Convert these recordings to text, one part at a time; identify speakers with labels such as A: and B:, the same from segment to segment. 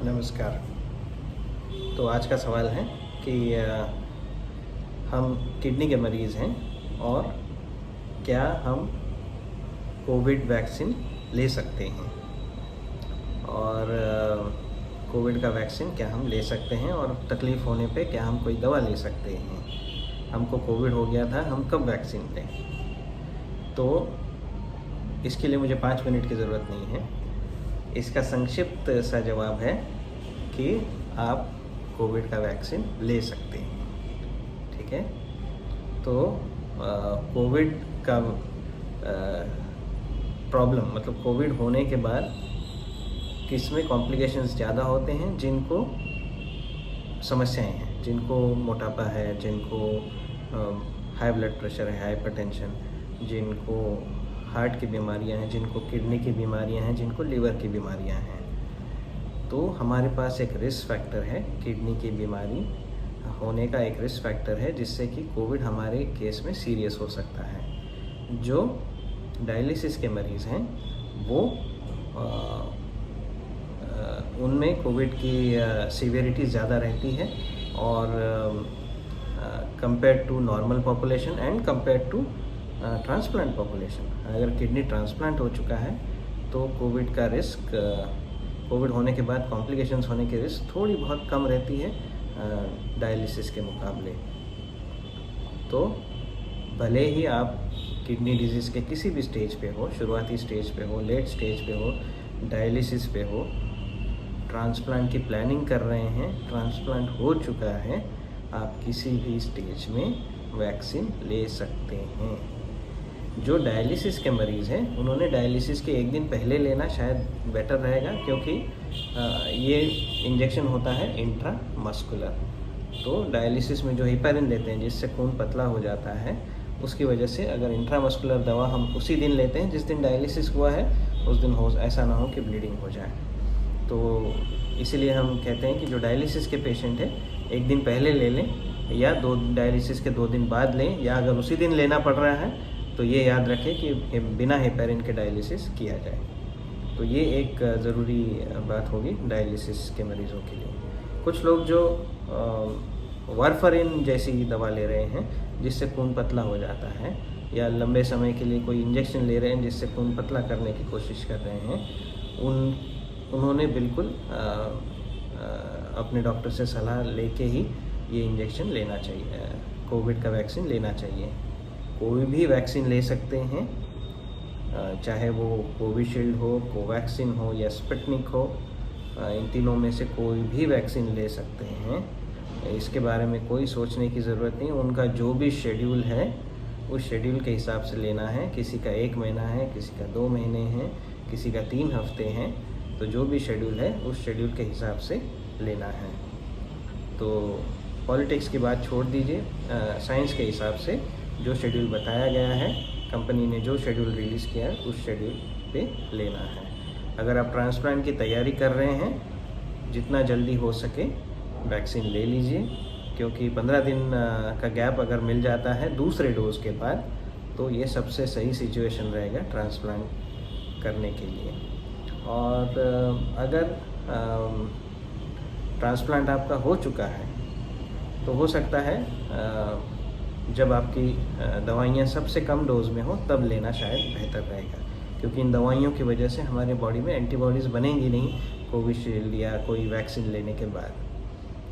A: नमस्कार। तो आज का सवाल है कि हम किडनी के मरीज़ हैं और क्या हम कोविड वैक्सीन ले सकते हैं, और कोविड का वैक्सीन क्या हम ले सकते हैं, और तकलीफ़ होने पे क्या हम कोई दवा ले सकते हैं। हमको कोविड हो गया था, हम कब वैक्सीन लें। तो इसके लिए मुझे 5 मिनट की ज़रूरत नहीं है। इसका संक्षिप्त सा जवाब है कि आप कोविड का वैक्सीन ले सकते हैं। ठीक है। तो कोविड का प्रॉब्लम मतलब कोविड होने के बाद किसमें कॉम्प्लिकेशंस ज़्यादा होते हैं, जिनको समस्याएं हैं, जिनको मोटापा है, जिनको हाई ब्लड प्रेशर है, हाइपरटेंशन, जिनको हार्ट की बीमारियां हैं, जिनको किडनी की बीमारियां हैं, जिनको लीवर की बीमारियां हैं। तो हमारे पास एक रिस्क फैक्टर है, किडनी की बीमारी होने का एक रिस्क फैक्टर है, जिससे कि कोविड हमारे केस में सीरियस हो सकता है। जो डायलिसिस के मरीज़ हैं वो उनमें कोविड की सीवियरिटी ज़्यादा रहती है, और compare to normal population and compare to transplant population. अगर किडनी ट्रांसप्लांट हो चुका है तो कोविड का रिस्क, कोविड होने के बाद कॉम्प्लिकेशंस होने की रिस्क थोड़ी बहुत कम रहती है डायलिसिस के मुकाबले। तो भले ही आप किडनी डिजीज़ के किसी भी स्टेज पे हो, शुरुआती स्टेज पे हो, लेट स्टेज पे हो, डायलिसिस पे हो, ट्रांसप्लांट की प्लानिंग कर रहे हैं, ट्रांसप्लांट हो चुका है, आप किसी भी स्टेज में वैक्सीन ले सकते हैं। जो डायलिसिस के मरीज़ हैं उन्होंने डायलिसिस के एक दिन पहले लेना शायद बेटर रहेगा, क्योंकि ये इंजेक्शन होता है इंट्रामस्कुलर। तो डायलिसिस में जो हेपारिन देते हैं जिससे खून पतला हो जाता है, उसकी वजह से अगर इंट्रामस्कुलर दवा हम उसी दिन लेते हैं जिस दिन डायलिसिस हुआ है, उस दिन ऐसा ना हो कि ब्लीडिंग हो जाए। तो इसीलिए हम कहते हैं कि जो डायलिसिस के पेशेंट हैं एक दिन पहले ले लें, या डायलिसिस के 2 दिन बाद लें, या अगर उसी दिन लेना पड़ रहा है तो ये याद रखें कि बिना हेपारिन के डायलिसिस किया जाए। तो ये एक ज़रूरी बात होगी डायलिसिस के मरीज़ों के लिए। कुछ लोग जो वारफरिन जैसी दवा ले रहे हैं जिससे खून पतला हो जाता है, या लंबे समय के लिए कोई इंजेक्शन ले रहे हैं जिससे खून पतला करने की कोशिश कर रहे हैं, उन्होंने बिल्कुल अपने डॉक्टर से सलाह लेके ही ये इंजेक्शन लेना चाहिए, कोविड का वैक्सीन लेना चाहिए। कोई भी वैक्सीन ले सकते हैं, चाहे वो कोविशील्ड हो, कोवैक्सीन हो या स्पुतनिक हो, इन तीनों में से कोई भी वैक्सीन ले सकते हैं। इसके बारे में कोई सोचने की ज़रूरत नहीं। उनका जो भी शेड्यूल है उस शेड्यूल के हिसाब से लेना है। किसी का 1 महीना है, किसी का 2 महीने हैं, किसी का 3 हफ्ते हैं। तो जो भी शेड्यूल है उस शेड्यूल के हिसाब से लेना है। तो पॉलिटिक्स की बात छोड़ दीजिए, साइंस के हिसाब से जो शेड्यूल बताया गया है, कंपनी ने जो शेड्यूल रिलीज़ किया है उस शेड्यूल पे लेना है। अगर आप ट्रांसप्लांट की तैयारी कर रहे हैं, जितना जल्दी हो सके वैक्सीन ले लीजिए, क्योंकि 15 दिन का गैप अगर मिल जाता है दूसरे डोज के बाद, तो ये सबसे सही सिचुएशन रहेगा ट्रांसप्लांट करने के लिए। और अगर ट्रांसप्लांट आपका हो चुका है तो हो सकता है जब आपकी दवाइयाँ सबसे कम डोज में हो तब लेना शायद बेहतर रहेगा, क्योंकि इन दवाइयों की वजह से हमारे बॉडी में एंटीबॉडीज़ बनेंगी नहीं कोविशील्ड या कोई वैक्सीन लेने के बाद।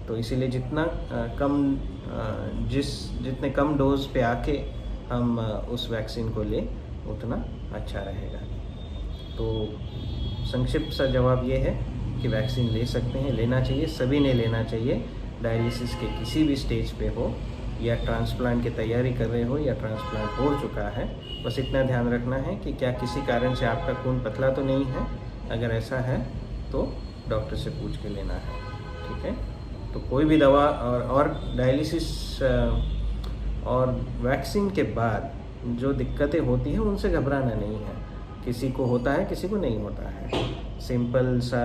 A: तो इसीलिए जितना जितने कम डोज पे आके हम उस वैक्सीन को लें उतना अच्छा रहेगा। तो संक्षिप्त सा जवाब ये है कि वैक्सीन ले सकते हैं, लेना चाहिए, सभी ने लेना चाहिए, डायलिसिस के किसी भी स्टेज पे हो, या ट्रांसप्लांट की तैयारी कर रहे हो, या ट्रांसप्लांट हो चुका है। बस इतना ध्यान रखना है कि क्या किसी कारण से आपका खून पतला तो नहीं है। अगर ऐसा है तो डॉक्टर से पूछ के लेना है। ठीक है। तो कोई भी दवा और डायलिसिस और वैक्सीन के बाद जो दिक्कतें होती हैं उनसे घबराना नहीं है। किसी को होता है, किसी को नहीं होता है। सिंपल सा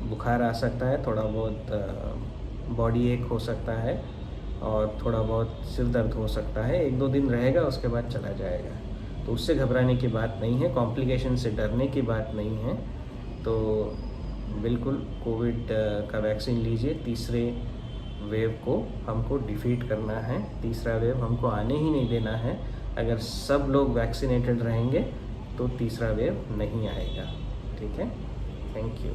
A: बुखार आ सकता है, थोड़ा बहुत बॉडी एक हो सकता है, और थोड़ा बहुत सिर दर्द हो सकता है। 1-2 दिन रहेगा, उसके बाद चला जाएगा। तो उससे घबराने की बात नहीं है, कॉम्प्लिकेशन से डरने की बात नहीं है। तो बिल्कुल कोविड का वैक्सीन लीजिए। तीसरे वेव को हमको डिफीट करना है, तीसरा वेव हमको आने ही नहीं देना है। अगर सब लोग वैक्सीनेटेड रहेंगे तो तीसरा वेव नहीं आएगा। ठीक है, थैंक यू।